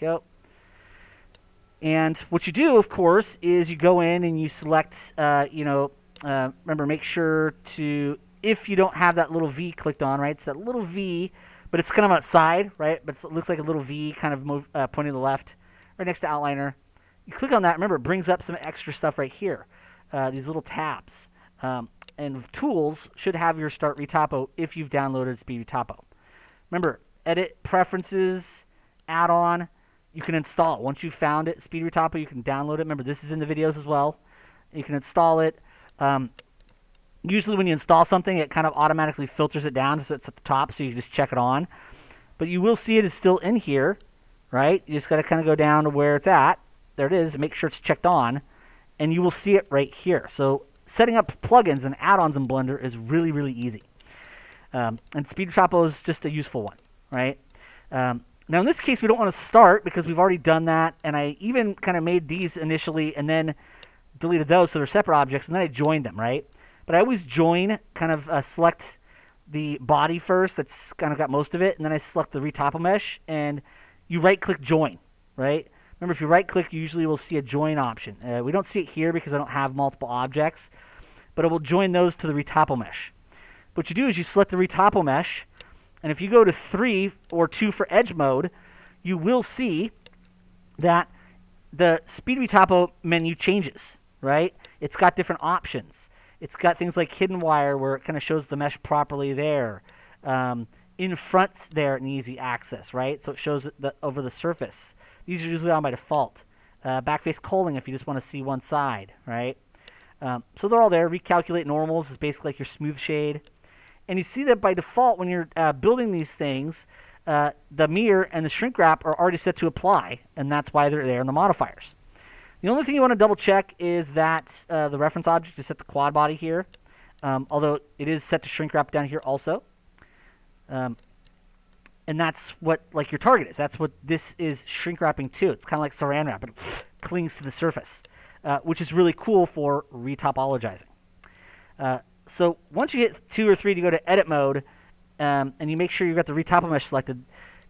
go. And what you do, of course, is you go in and you select, remember, make sure to, if you don't have that little V clicked on, right, it's that little V, but it's kind of outside, right, but it looks like a little V kind of pointing to the left, right next to outliner. You click on that, remember, it brings up some extra stuff right here, these little tabs. And tools should have your Start Retopo if you've downloaded Speed Retopo. Remember, edit, preferences, add-on, you can install it. Once you've found it, Speed Retopo, you can download it. Remember, this is in the videos as well. You can install it. Usually when you install something, it kind of automatically filters it down so it's at the top, so you can just check it on. But you will see it is still in here, right? You just got to kind of go down to where it's at. There it is. Make sure it's checked on, and you will see it right here. So setting up plugins and add-ons in Blender is really, really easy. And Speed Retopo is just a useful one, right? Now, in this case, we don't want to start because we've already done that, and I even kind of made these initially and then deleted those so they're separate objects, and then I joined them, right? But I always join, kind of select the body first, that's kind of got most of it, and then I select the Retopo mesh, and you right-click Join, right? Remember, if you right-click, you usually will see a Join option. We don't see it here because I don't have multiple objects, but it will join those to the Retopo mesh. What you do is you select the Retopo mesh, and if you go to 3 or 2 for edge mode, you will see that the Speed Retopo menu changes, right? It's got different options. It's got things like hidden wire where it kind of shows the mesh properly there. In front's there in easy access, right? So it shows it over the surface. These are usually on by default. Backface culling if you just want to see one side, right? So they're all there. Recalculate normals is basically like your smooth shade. And you see that by default when you're building these things, the mirror and the shrink wrap are already set to apply, and that's why they're there in the modifiers. The only thing you want to double check is that the reference object is set to quad body here, although it is set to shrink wrap down here also. And that's what like your target is. That's what this is shrink wrapping to. It's kind of like saran wrap. It clings to the surface, which is really cool for retopologizing. So once you hit 2 or 3 to go to edit mode, and you make sure you've got the Retopo mesh selected,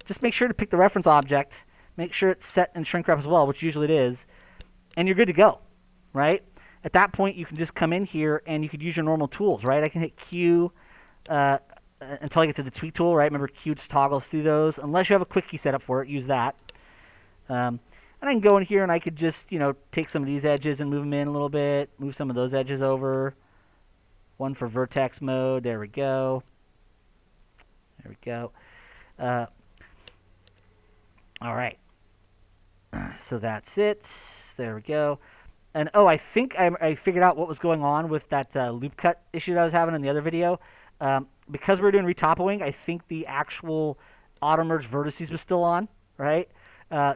just make sure to pick the reference object, make sure it's set in shrink wrap as well, which usually it is, and you're good to go, right? At that point, you can just come in here and you could use your normal tools, right? I can hit Q until I get to the tweak tool, right? Remember, Q just toggles through those. Unless you have a quick key set up for it, use that. And I can go in here and I could just, take some of these edges and move them in a little bit, move some of those edges over. One for vertex mode. There we go. There we go. All right. So that's it. There we go. And, I think I figured out what was going on with that loop cut issue that I was having in the other video. Because we were doing retopoing, I think the actual auto-merge vertices was still on, right?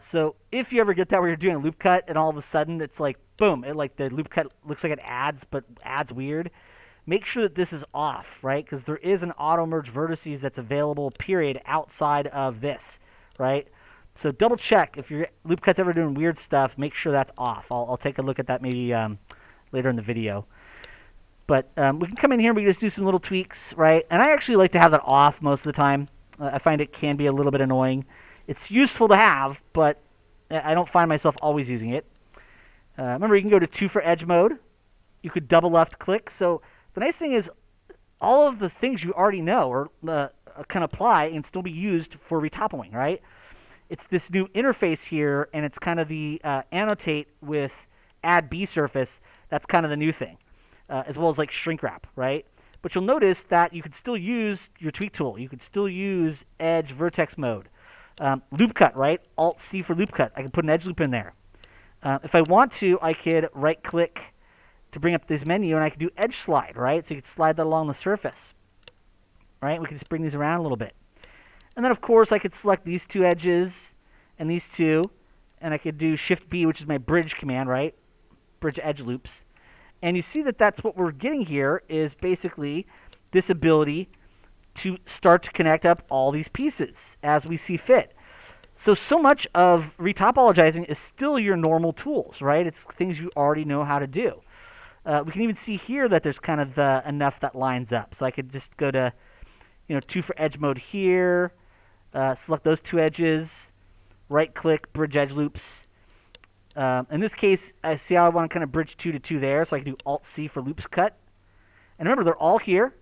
So if you ever get that where you're doing a loop cut and all of a sudden it's like, boom, the loop cut looks like it adds, but adds weird, make sure that this is off, right? Because there is an auto-merge vertices that's available, period, outside of this, right? So double check if your loop cut's ever doing weird stuff, make sure that's off. I'll take a look at that maybe later in the video. But we can come in here and we can just do some little tweaks, right? And I actually like to have that off most of the time. I find it can be a little bit annoying. It's useful to have, but I don't find myself always using it. Remember, you can go to 2 for edge mode. You could double left click. So the nice thing is all of the things you already know or can apply and still be used for retopoing, right? It's this new interface here, and it's kind of the annotate with add B surface. That's kind of the new thing, as well as like shrink wrap, right? But you'll notice that you could still use your tweak tool. You could still use edge vertex mode. Loop cut, right? Alt-C for loop cut. I can put an edge loop in there. If I want to, I could right-click to bring up this menu, and I could do edge slide, right? So you could slide that along the surface, right? We can just bring these around a little bit. And then, of course, I could select these 2 edges and these 2, and I could do Shift-B, which is my bridge command, right? Bridge edge loops. And you see that that's what we're getting here is basically this ability to start to connect up all these pieces as we see fit. So much of retopologizing is still your normal tools, right? It's things you already know how to do. We can even see here that there's kind of enough that lines up. So I could just go to, 2 for edge mode here, select those 2 edges, right-click, bridge edge loops. In this case, I see how I want to kind of bridge 2 to 2 there, so I can do Alt-C for loops cut. And remember, they're all here.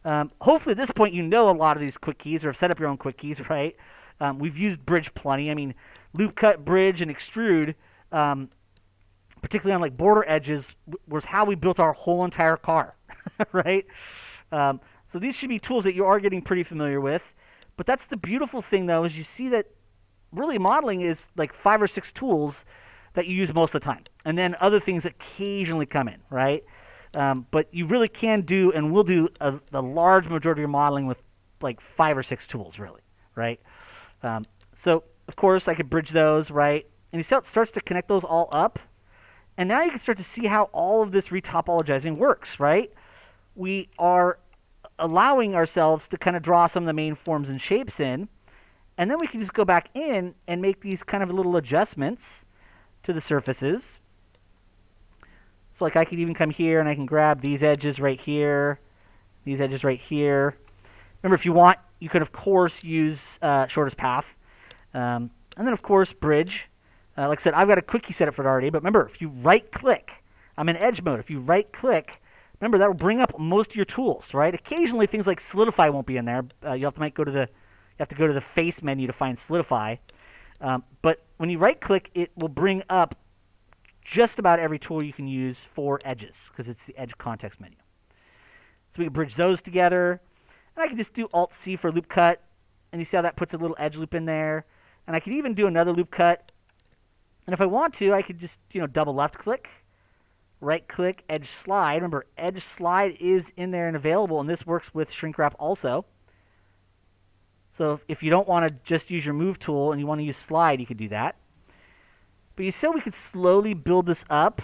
Hopefully at this point you know a lot of these quick keys or have set up your own quick keys, right? We've used bridge plenty. I mean, loop cut, bridge, and extrude, particularly on like border edges, was how we built our whole entire car, right? So these should be tools that you are getting pretty familiar with. But that's the beautiful thing, though, is you see that really modeling is like 5 or 6 tools that you use most of the time. And then other things occasionally come in, right? But you really can do and will do the large majority of your modeling with like 5 or 6 tools, really, right? So, of course, I could bridge those, right? And you see how it starts to connect those all up? And now you can start to see how all of this retopologizing works, right? We are allowing ourselves to kind of draw some of the main forms and shapes in, and then we can just go back in and make these kind of little adjustments to the surfaces. So like I could even come here and I can grab these edges right here, these edges right here. Remember, if you want, you could, of course, use shortest path. And then, of course, bridge. Like I said, I've got a quickie set up for it already, but remember, if you right-click, I'm in edge mode. If you right-click, remember, that will bring up most of your tools, right? Occasionally, things like solidify won't be in there. You have to go to the face menu to find solidify. But when you right-click, it will bring up just about every tool you can use for edges, because it's the edge context menu. So we can bridge those together. And I can just do Alt-C for loop cut. And you see how that puts a little edge loop in there. And I could even do another loop cut. And if I want to, I could just, double left-click, right-click, edge slide. Remember, edge slide is in there and available, and this works with shrink wrap also. So if you don't want to just use your move tool and you want to use slide, you could do that. But you see we could slowly build this up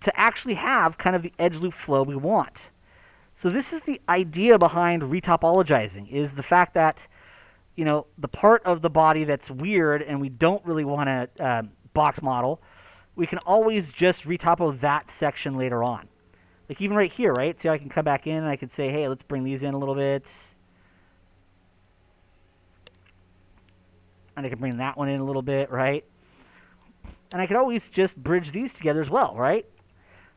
to actually have kind of the edge loop flow we want. So this is the idea behind retopologizing, is the fact that, the part of the body that's weird and we don't really want to box model, we can always just retopo that section later on. Like even right here, right? See how I can come back in and I could say, hey, let's bring these in a little bit. And I can bring that one in a little bit, right? And I could always just bridge these together as well, right?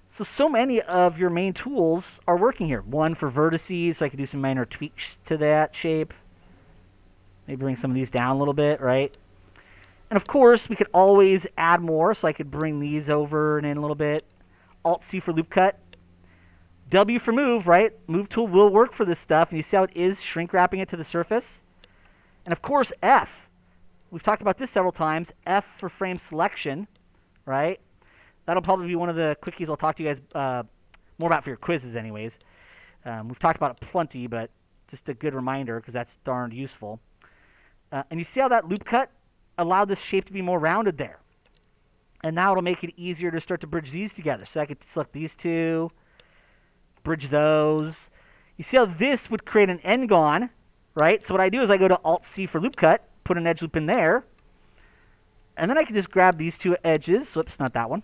So many of your main tools are working here. One for vertices, so I could do some minor tweaks to that shape. Maybe bring some of these down a little bit, right? And of course, we could always add more, so I could bring these over and in a little bit. Alt-C for loop cut. W for move, right? Move tool will work for this stuff, and you see how it is shrink wrapping it to the surface? And of course, F. We've talked about this several times. F for frame selection, right? That'll probably be one of the quickies I'll talk to you guys more about for your quizzes anyways. We've talked about it plenty, but just a good reminder because that's darned useful. And you see how that loop cut allowed this shape to be more rounded there. And now it'll make it easier to start to bridge these together. So I could select these two, bridge those. You see how this would create an N-gon, right? So what I do is I go to Alt-C for loop cut, put an edge loop in there, and then I can just grab these two edges. Whoops, not that one.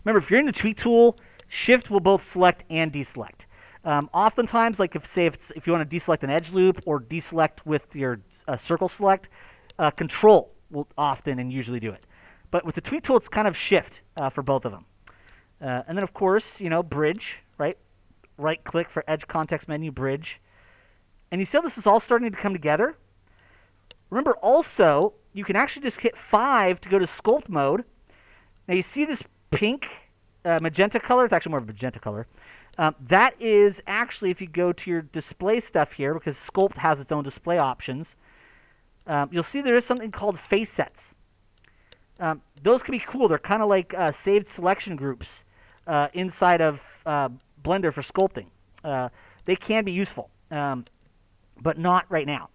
Remember, if you're in the tweak tool, Shift will both select and deselect. Oftentimes, like if you want to deselect an edge loop or deselect with your circle select, Control will often and usually do it. But with the tweak tool, it's kind of Shift for both of them. And then, of course, bridge, right? Right-click for edge context menu, bridge. And you see how this is all starting to come together? Remember, also, you can actually just hit 5 to go to sculpt mode. Now, you see this pink magenta color? It's actually more of a magenta color. That is actually, if you go to your display stuff here, because Sculpt has its own display options, you'll see there is something called face sets. Those can be cool. They're kind of like saved selection groups inside of Blender for sculpting. They can be useful, but not right now.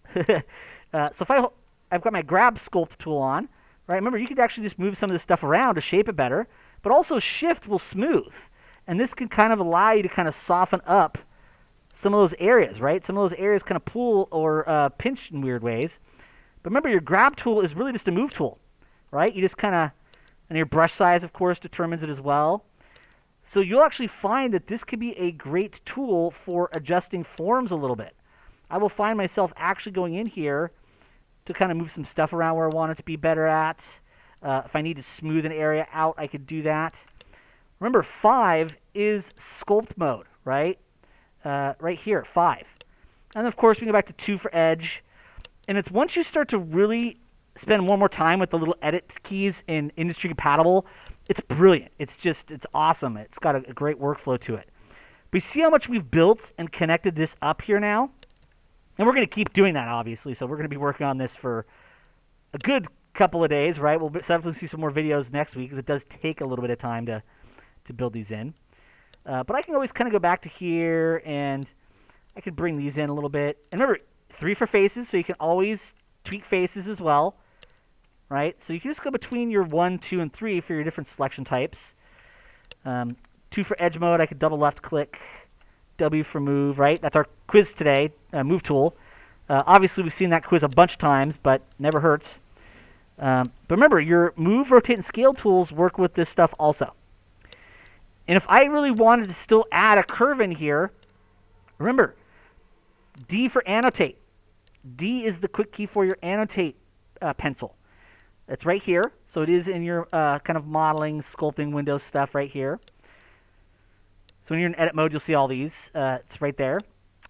So if I've got my grab sculpt tool on, right? Remember, you could actually just move some of this stuff around to shape it better, but also Shift will smooth. And this can kind of allow you to kind of soften up some of those areas, right? Some of those areas kind of pull or pinch in weird ways. But remember, your grab tool is really just a move tool, right? You just kind of, and your brush size, of course, determines it as well. So you'll actually find that this could be a great tool for adjusting forms a little bit. I will find myself actually going in here to kind of move some stuff around where I want it to be better at. If I need to smooth an area out, I could do that. Remember, 5 is sculpt mode, right? Right here, 5. And of course, we can go back to 2 for edge. And it's once you start to really spend one more time with the little edit keys in industry compatible, it's brilliant. It's awesome. It's got a great workflow to it. But you see how much we've built and connected this up here now? And we're going to keep doing that, obviously. So we're going to be working on this for a good couple of days, right? We'll definitely see some more videos next week because it does take a little bit of time to build these in. But I can always kind of go back to here, and I could bring these in a little bit. And remember, 3 for faces, so you can always tweak faces as well, right? So you can just go between your 1, 2, and 3 for your different selection types. 2 for edge mode, I could double left click. W for move, right? That's our quiz today, move tool. Obviously, we've seen that quiz a bunch of times, but never hurts. But remember, your move, rotate, and scale tools work with this stuff also. And if I really wanted to still add a curve in here, remember, D for annotate. D is the quick key for your annotate pencil. It's right here. So it is in your kind of modeling, sculpting, Windows stuff right here. So when you're in edit mode, you'll see all these. It's right there.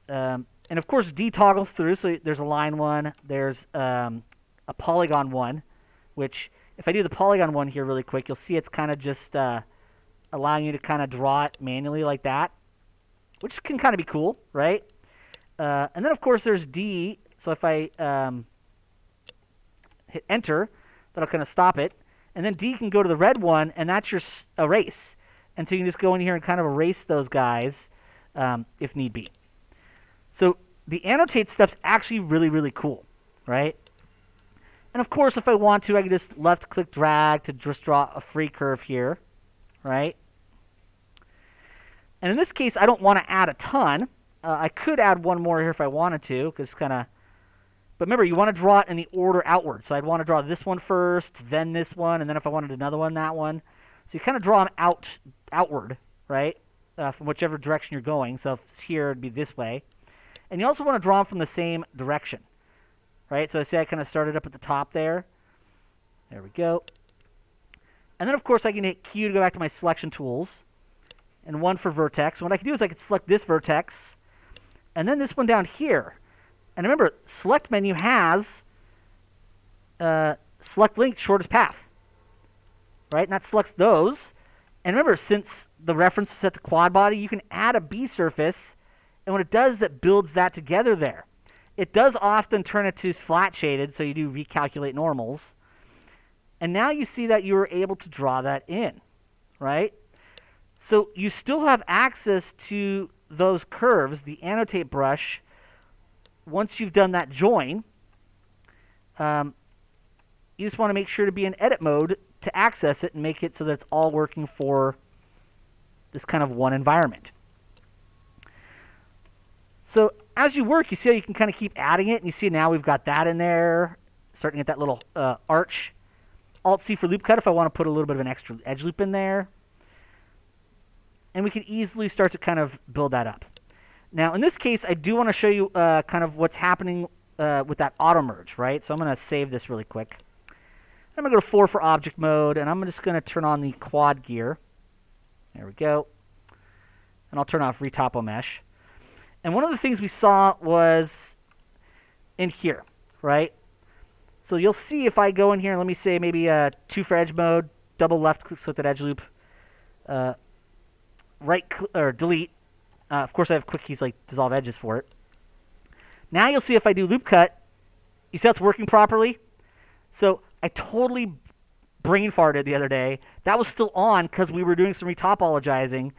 And of course, D toggles through. So there's a line one. There's a polygon one, which if I do the polygon one here really quick, you'll see it's kind of just allowing you to kind of draw it manually like that, which can kind of be cool, right? And then, of course, there's D. So if I hit Enter, that'll kind of stop it. And then D can go to the red one, and that's your erase. And so you can just go in here and kind of erase those guys if need be. So the annotate stuff's actually really, really cool, right? And of course, if I want to, I can just left-click drag to just draw a free curve here, right? And in this case, I don't want to add a ton. I could add one more here if I wanted to, because kind of. But remember, you want to draw it in the order outward. So I'd want to draw this one first, then this one, and then if I wanted another one, that one. So you kind of draw them outward, right, from whichever direction you're going. So if it's here, it'd be this way. And you also want to draw them from the same direction, right? So I say I kind of started up at the top there. There we go. And then, of course, I can hit Q to go back to my selection tools. And 1 for vertex. What I can do is I can select this vertex, and then this one down here. And remember, select menu has select link shortest path, right? And that selects those. And remember, since the reference is set to quad body, you can add a B surface, and what it does is it builds that together there. It does often turn it to flat shaded, so you do recalculate normals. And now you see that you were able to draw that in, right? So you still have access to those curves, the annotate brush, once you've done that join. You just want to make sure to be in edit mode to access it and make it so that it's all working for this kind of one environment. So as you work, you see how you can kind of keep adding it, and you see now we've got that in there, starting at that little arch. Alt-C for loop cut if I want to put a little bit of an extra edge loop in there. And we can easily start to kind of build that up. Now, in this case, I do want to show you kind of what's happening with that auto merge, right? So I'm going to save this really quick. I'm going to go to 4 for object mode, and I'm just going to turn on the quad gear. There we go. And I'll turn off retopo mesh. And one of the things we saw was in here, right? So you'll see if I go in here, and let me say maybe 2 for edge mode, double left click select that edge loop, or delete. Of course, I have quick keys like dissolve edges for it. Now you'll see if I do loop cut, you see that's working properly. So I totally brain farted the other day. That was still on because we were doing some retopologizing.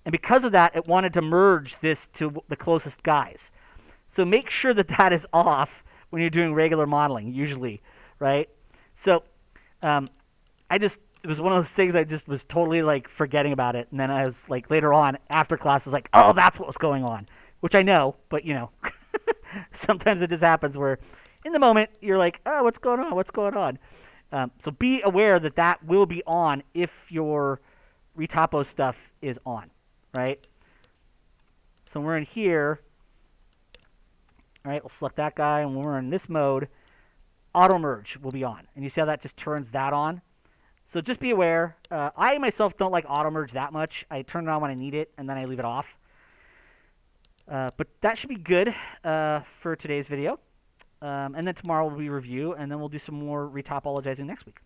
And because of that, it wanted to merge this to the closest guys. So make sure that that is off when you're doing regular modeling, usually, right? So it was one of those things I just was totally like forgetting about it. And then I was like later on after class, I was like, oh, that's what was going on, which I know, but you know, sometimes it just happens where in the moment you're like, oh, what's going on? What's going on? So be aware that that will be on if your retopo stuff is on, right? So we're in here. All right, we'll select that guy, and when we're in this mode, auto merge will be on. And you see how that just turns that on? So just be aware. I myself don't like auto merge that much. I turn it on when I need it, and then I leave it off. But that should be good for today's video. And then tomorrow will be review, and then we'll do some more retopologizing next week.